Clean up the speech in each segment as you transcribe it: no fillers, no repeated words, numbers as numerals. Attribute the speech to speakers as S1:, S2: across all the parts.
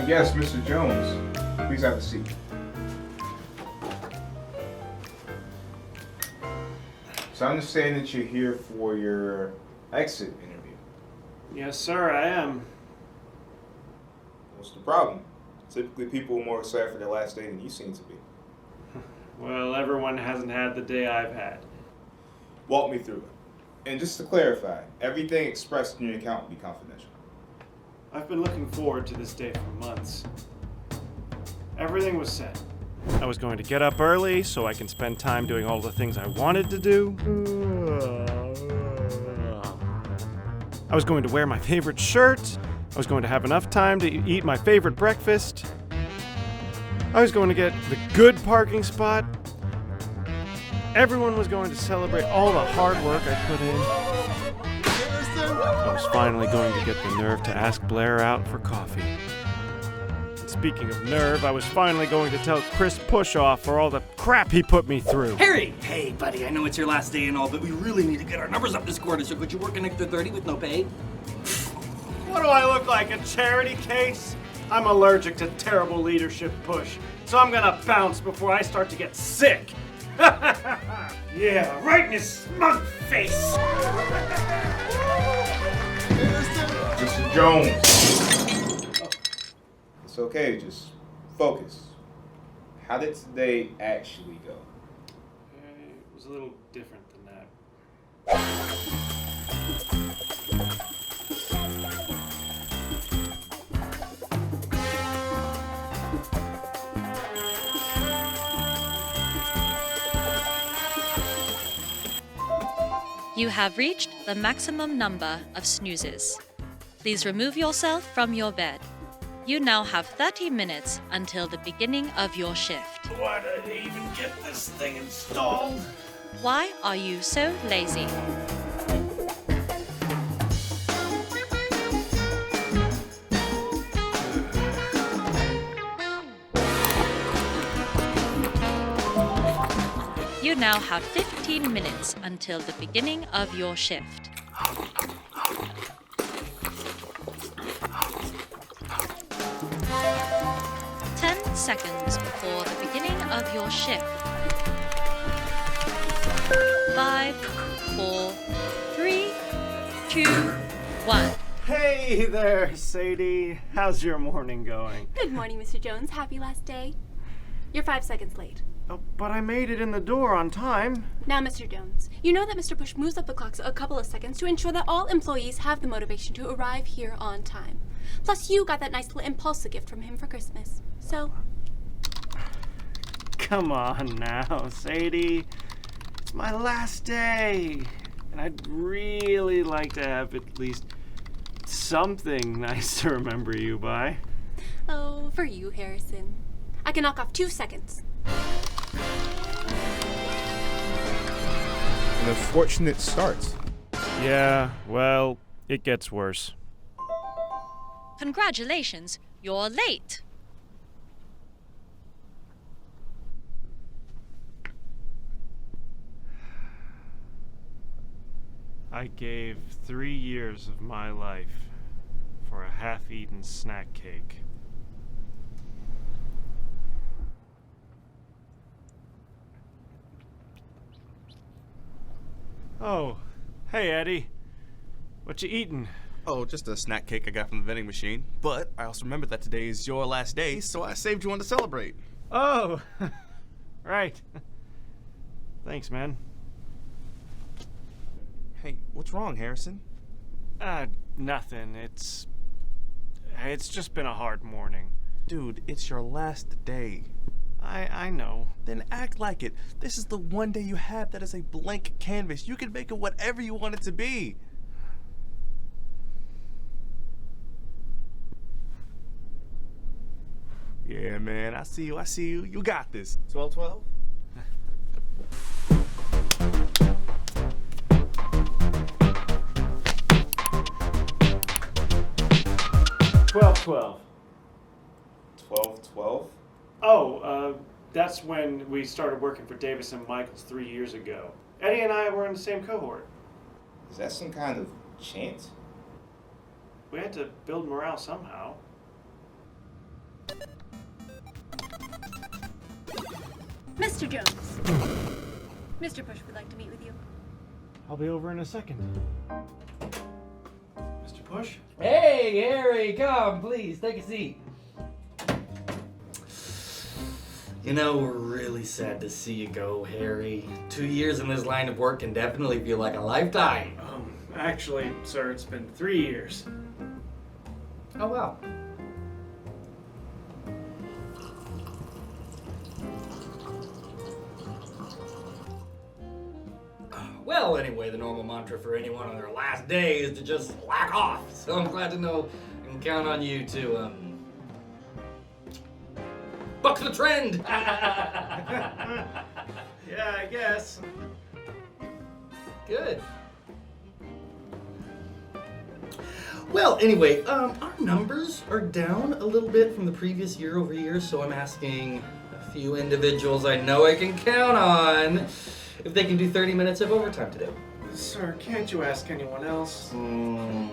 S1: Yes, Mr. Jones. Please have a seat. So I understand that you're here for your exit interview.
S2: Yes, sir, I am.
S1: What's the problem? Typically people are more excited for their last day than you seem to be.
S2: Well, everyone hasn't had the day I've had.
S1: Walk me through it. And just to clarify, everything expressed in your account will be confidential.
S2: I've been looking forward to this day for months. Everything was set. I was going to get up early so I can spend time doing all the things I wanted to do. I was going to wear my favorite shirt. I was going to have enough time to eat my favorite breakfast. I was going to get the good parking spot. Everyone was going to celebrate all the hard work I put in. I was finally going to get the nerve to ask Blair out for coffee. And speaking of nerve, I was finally going to tell Chris Pushoff for all the crap he put me through.
S3: Harry! Hey, buddy, I know it's your last day and all, but we really need to get our numbers up this quarter, so could you work an extra 30 with no pay?
S2: What do I look like, a charity case? I'm allergic to terrible leadership push, so I'm gonna bounce before I start to get sick. Yeah, right in his smug face.
S1: Mr. Jones. It's okay, just focus. How did today actually go?
S2: It was a little different than that.
S4: You have reached the maximum number of snoozes. Please remove yourself from your bed. You now have 30 minutes until the beginning of your shift.
S2: Why did I even get this thing installed?
S4: Why are you so lazy? You now have 15 minutes until the beginning of your shift. Seconds before the beginning of your shift. 5, 4, 3, 2, 1.
S2: Hey there, Sadie. How's your morning going?
S5: Good morning, Mr. Jones. Happy last day. You're 5 seconds late.
S2: Oh, but I made it in the door on time.
S5: Now, Mr. Jones, you know that Mr. Bush moves up the clocks a couple of seconds to ensure that all employees have the motivation to arrive here on time. Plus, you got that nice little impulsive gift from him for Christmas. So...
S2: Come on now, Sadie. It's my last day. And I'd really like to have at least something nice to remember you by.
S5: Oh, for you, Harrison. I can knock off 2 seconds.
S1: An unfortunate start.
S2: Yeah, well, it gets worse.
S4: Congratulations, you're late.
S2: I gave 3 years of my life for a half-eaten snack cake. Oh, hey Eddie. What you eating?
S6: Oh, just a snack cake I got from the vending machine. But I also remembered that today is your last day, so I saved you one to celebrate.
S2: Oh, right. Thanks, man.
S6: Hey, what's wrong, Harrison?
S2: Nothing. It's just been a hard morning.
S6: Dude, it's your last day.
S2: I know.
S6: Then act like it. This is the one day you have that is a blank canvas. You can make it whatever you want it to be. Yeah, man, I see you. You got this. 12-12?
S2: 12-12.
S1: 12-12?
S2: Oh, that's when we started working for Davis and Michaels 3 years ago. Eddie and I were in the same cohort.
S1: Is that some kind of chant?
S2: We had to build morale somehow.
S5: Mr. Jones. Mr. Bush would like to meet with you.
S2: I'll be over in a second. Mr. Push?
S3: Hey, Harry, come, please, take a seat. You know, we're really sad to see you go, Harry. 2 years in this line of work can definitely feel like a lifetime.
S2: Actually, sir, it's been 3 years.
S3: Oh, wow. Well, anyway, the normal mantra for anyone on their last day is to just slack off. So I'm glad to know I can count on you to, buck the trend.
S2: Yeah, I guess.
S3: Good. Well, anyway, our numbers are down a little bit from the previous year over year, so I'm asking a few individuals I know I can count on if they can do 30 minutes of overtime today.
S2: Sir, can't you ask anyone else?
S3: Well,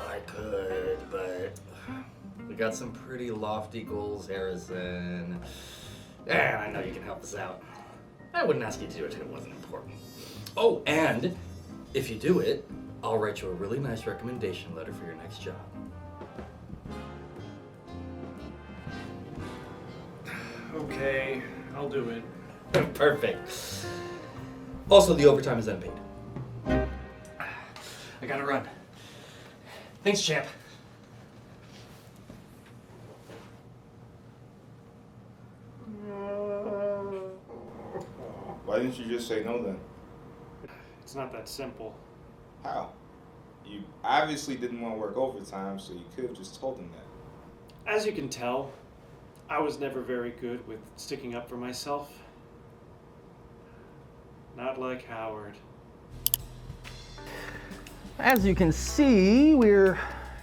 S3: I could, but we got some pretty lofty goals, Harrison. And I know you can help us out. I wouldn't ask you to do it if it wasn't important. Oh, and if you do it, I'll write you a really nice recommendation letter for your next job.
S2: Okay, I'll do it.
S3: Perfect. Also, the overtime is unpaid. I gotta run. Thanks, champ.
S1: Why didn't you just say no then?
S2: It's not that simple.
S1: How? You obviously didn't want to work overtime, so you could have just told him that.
S2: As you can tell, I was never very good with sticking up for myself. Not like Howard.
S7: As you can see, we're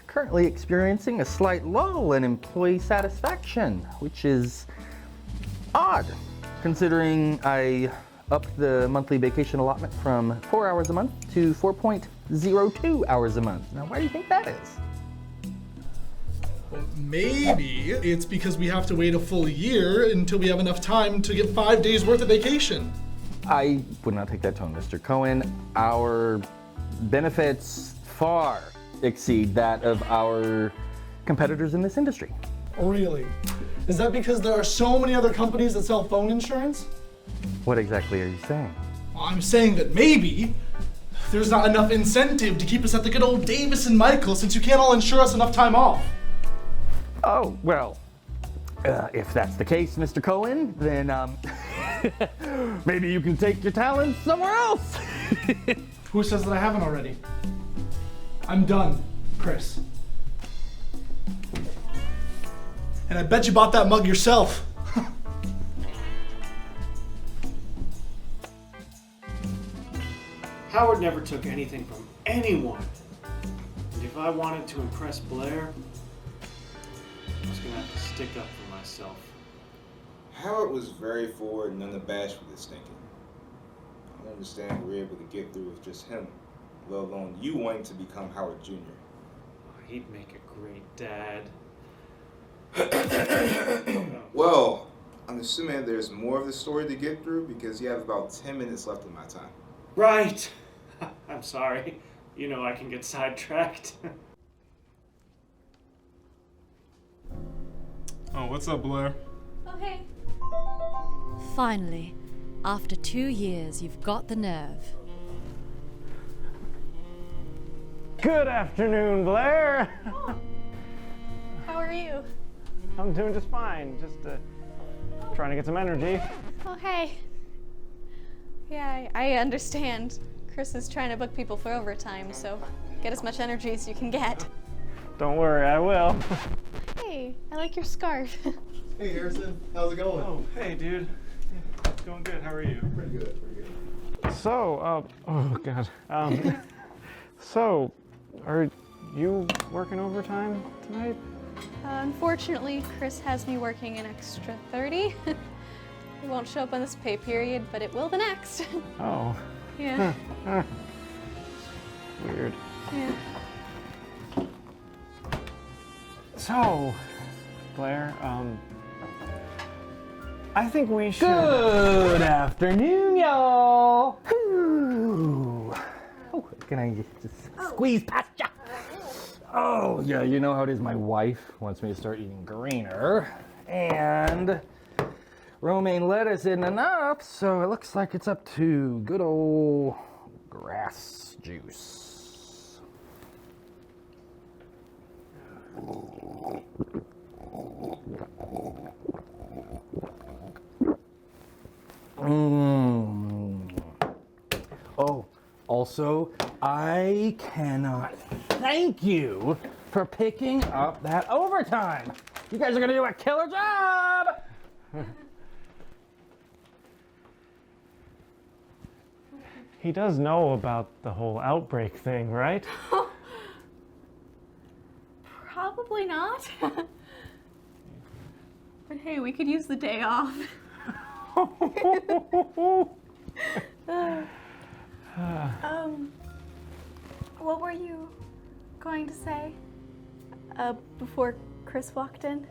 S7: currently experiencing a slight lull in employee satisfaction, which is odd, considering I upped the monthly vacation allotment from 4 hours a month to 4.02 hours a month. Now, why do you think that is?
S8: Well, maybe it's because we have to wait a full year until we have enough time to get 5 days worth of vacation.
S7: I would not take that tone, Mr. Cohen. Our benefits far exceed that of our competitors in this industry.
S8: Really? Is that because there are so many other companies that sell phone insurance?
S7: What exactly are you saying?
S8: Well, I'm saying that maybe there's not enough incentive to keep us at the good old Davis and Michael since you can't all insure us enough time off.
S7: Oh, well, if that's the case, Mr. Cohen, then maybe you can take your talents somewhere else.
S8: Who says that I haven't already? I'm done, Chris. And I bet you bought that mug yourself.
S2: Howard never took anything from anyone. And if I wanted to impress Blair, I was gonna have to stick up for myself.
S1: Howard was very forward and unabashed with his thinking. I don't understand we were able to get through with just him, let alone you wanting to become Howard Jr.
S2: He'd make a great dad.
S1: Well, I'm assuming there's more of the story to get through because you have about 10 minutes left of my time.
S2: Right! I'm sorry. You know I can get sidetracked.
S6: Oh, what's up, Blair?
S5: Oh, hey.
S4: Finally, after 2 years, you've got the nerve.
S2: Good afternoon, Blair!
S5: How are you?
S2: I'm doing just fine. Just trying to get some energy.
S5: Oh, hey. Yeah, I understand. Chris is trying to book people for overtime, so get as much energy as you can get.
S2: Don't worry, I will.
S5: Hey, I like your scarf.
S9: Hey Harrison, how's it going?
S2: Oh, hey, dude. Yeah, it's going good. How are you?
S9: Pretty good, pretty good.
S2: So, oh god. So, are you working overtime tonight?
S5: Unfortunately, Chris has me working an extra 30. It won't show up on this pay period, but it will the next.
S2: Oh.
S5: Yeah.
S2: Weird.
S5: Yeah.
S2: So, Blair, I think we should...
S7: Good afternoon, y'all. Ooh. Oh, can I just squeeze past ya? Oh, yeah, you know how it is. My wife wants me to start eating greener. And romaine lettuce isn't enough, so it looks like it's up to good old grass juice. Oh, also, I cannot thank you for picking up that overtime. You guys are gonna do a killer job!
S2: He does know about the whole outbreak thing, right?
S5: Probably not. But hey, we could use the day off.
S10: What were you going to say before Chris walked in?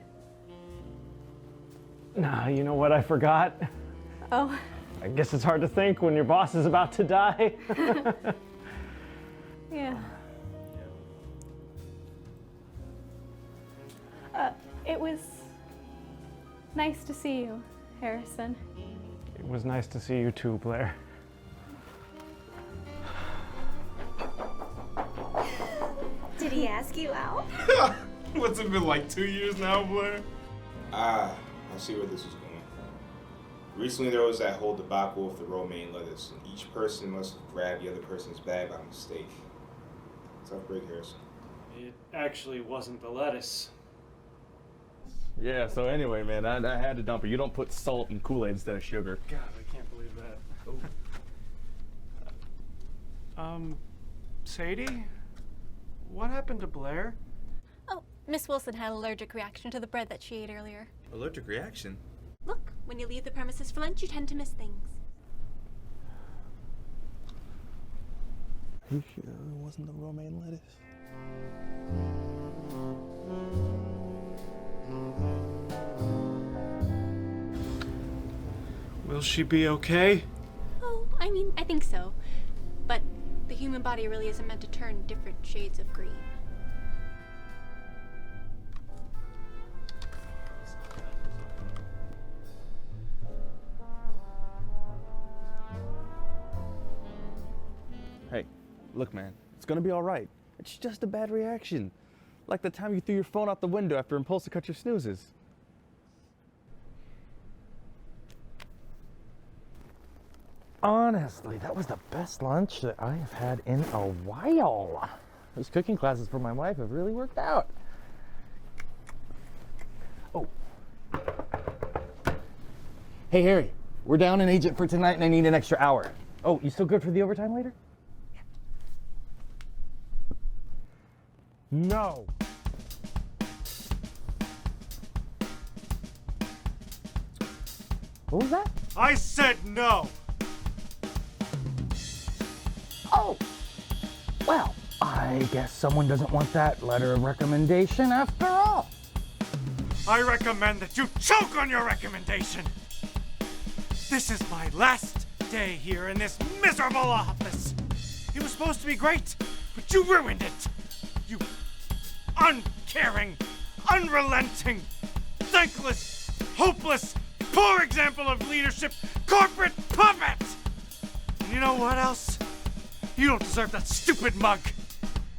S2: Nah, you know what I forgot?
S10: Oh.
S2: I guess it's hard to think when your boss is about to die.
S10: Yeah. It was nice to see you, Harrison.
S2: It was nice to see you too, Blair.
S10: Did he ask you out?
S6: What's it been like 2 years now, Blair?
S1: I see where this is going. Recently there was that whole debacle with the romaine lettuce, and each person must have grabbed the other person's bag by mistake. Tough break, Harrison.
S2: It actually wasn't the lettuce.
S6: Yeah, so anyway, man, I had to dump it. You don't put salt in Kool-Aid instead of sugar.
S2: God, I can't believe that. Sadie? What happened to Blair?
S5: Oh, Miss Wilson had an allergic reaction to the bread that she ate earlier.
S6: Allergic reaction?
S5: Look, when you leave the premises for lunch, you tend to miss things.
S6: Are you sure it wasn't the romaine lettuce?
S2: Will she be okay?
S5: Oh, I mean, I think so. But the human body really isn't meant to turn different shades of green.
S6: Hey, look, man, it's gonna be all right. It's just a bad reaction. Like the time you threw your phone out the window after Impulse cut your snoozes.
S7: Honestly, that was the best lunch that I have had in a while. Those cooking classes for my wife have really worked out. Oh. Hey, Harry, we're down an agent for tonight and I need an extra hour. Oh, you still good for the overtime later? Yeah. No. What was that?
S2: I said no!
S7: Oh, well, I guess someone doesn't want that letter of recommendation after all.
S2: I recommend that you choke on your recommendation! This is my last day here in this miserable office! It was supposed to be great, but you ruined it! You uncaring, unrelenting, thankless, hopeless, poor example of leadership, corporate puppet! And you know what else? You don't deserve that stupid mug.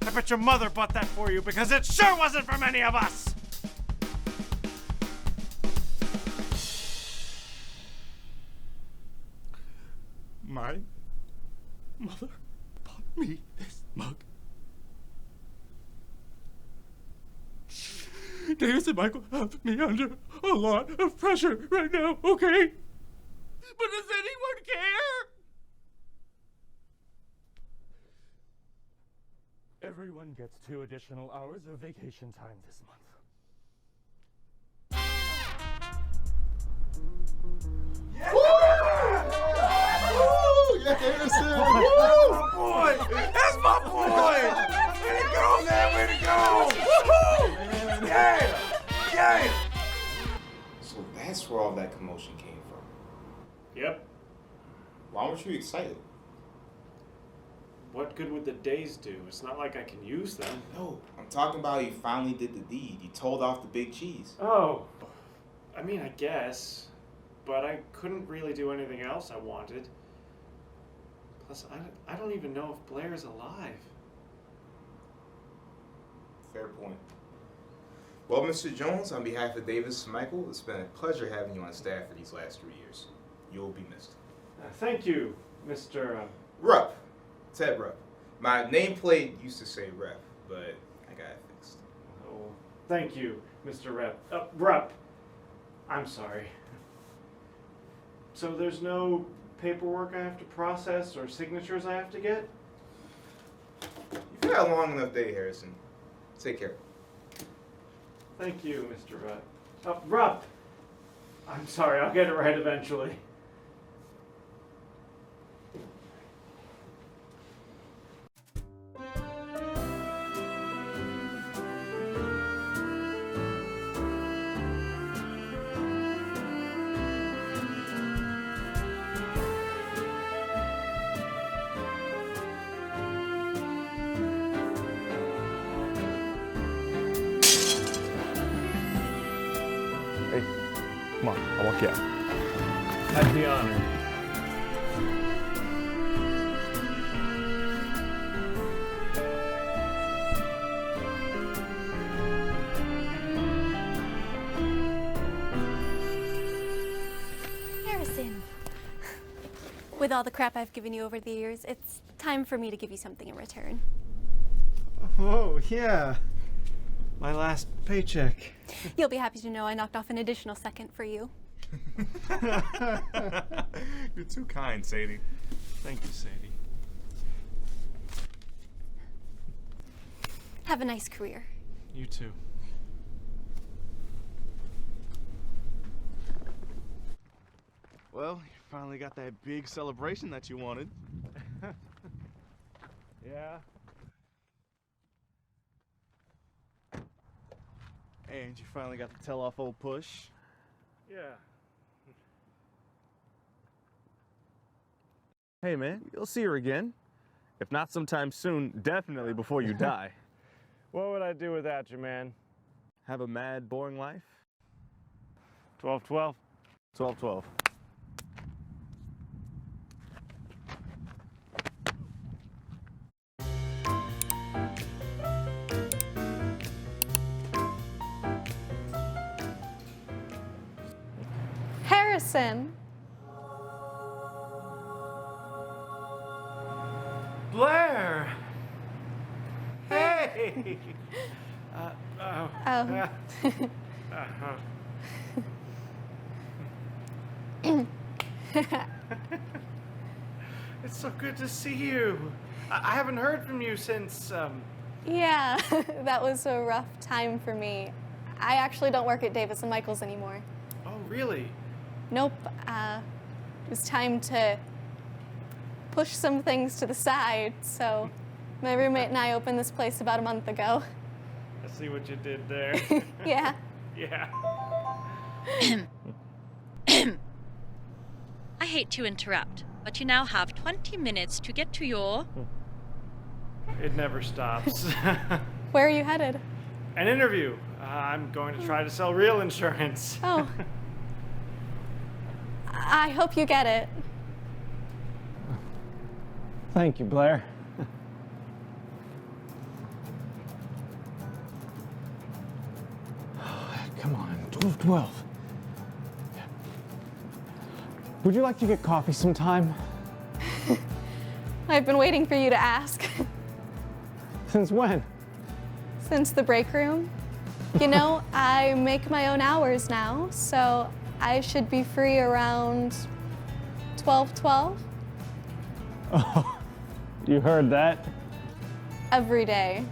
S2: I bet your mother bought that for you because it sure wasn't from any of us.
S6: My mother bought me this mug. Davis and Michael have me under a lot of pressure right now, okay? But does anyone care?
S7: Everyone gets 2 additional hours of vacation time this month.
S9: Yeah! Yeah, Harrison!
S6: That's my boy! That's my boy! Way to go, man! Way to go! Woohoo! Yeah! Yeah!
S1: So That's where all that commotion came from.
S2: Yep.
S1: Why weren't you excited?
S2: What good would the days do? It's not like I can use them.
S1: No, I'm talking about you finally did the deed. You told off the big cheese.
S2: Oh. I mean, I guess. But I couldn't really do anything else I wanted. Plus, I don't even know if Blair's alive.
S1: Fair point. Well, Mr. Jones, on behalf of Davis and Michael, it's been a pleasure having you on staff for these last 3 years. You will be missed.
S2: Thank you, Mr.
S1: Rupp. Ted Rupp. My nameplate used to say Rep, but I got it fixed.
S2: Oh, thank you, Mr. Rupp. I'm sorry. So there's no paperwork I have to process or signatures I have to get?
S1: You've had a long enough day, Harrison. Take care.
S2: Thank you, Mr. Rupp. Rupp! I'm sorry, I'll get it right eventually.
S6: Hey, come on, I'll walk you out.
S2: I'd be honored.
S5: Harrison. With all the crap I've given you over the years, it's time for me to give you something in return.
S2: Oh, yeah. My last paycheck.
S5: You'll be happy to know I knocked off an additional second for you.
S6: You're too kind, Sadie.
S2: Thank you, Sadie.
S5: Have a nice career.
S2: You too.
S6: Well, you finally got that big celebration that you wanted.
S2: Yeah.
S6: And you finally got to tell off old Push.
S2: Yeah.
S6: Hey man, you'll see her again. If not sometime soon, definitely before you die.
S2: What would I do without you, man?
S6: Have a mad, boring life?
S2: 12-12.
S6: 12-12.
S10: Harrison.
S2: Blair! Hey!
S10: Oh.
S2: Uh-huh. It's so good to see you. I haven't heard from you since,
S10: Yeah, that was a rough time for me. I actually don't work at Davis & Michaels anymore.
S2: Oh, really?
S10: Nope. It was time to push some things to the side, so my roommate and I opened this place about a month ago.
S2: I see what you did there.
S10: Yeah.
S2: Yeah.
S4: I hate to interrupt, but you now have 20 minutes to get to your...
S2: It never stops.
S10: Where are you headed?
S2: An interview. I'm going to try to sell real insurance.
S10: Oh. I hope you get it.
S2: Thank you, Blair. Come on, 12-12. Would you like to get coffee sometime?
S10: I've been waiting for you to ask.
S2: Since when?
S10: Since the break room. You know, I make my own hours now, so I should be free around 12:12
S2: Oh, you heard that?
S10: every day.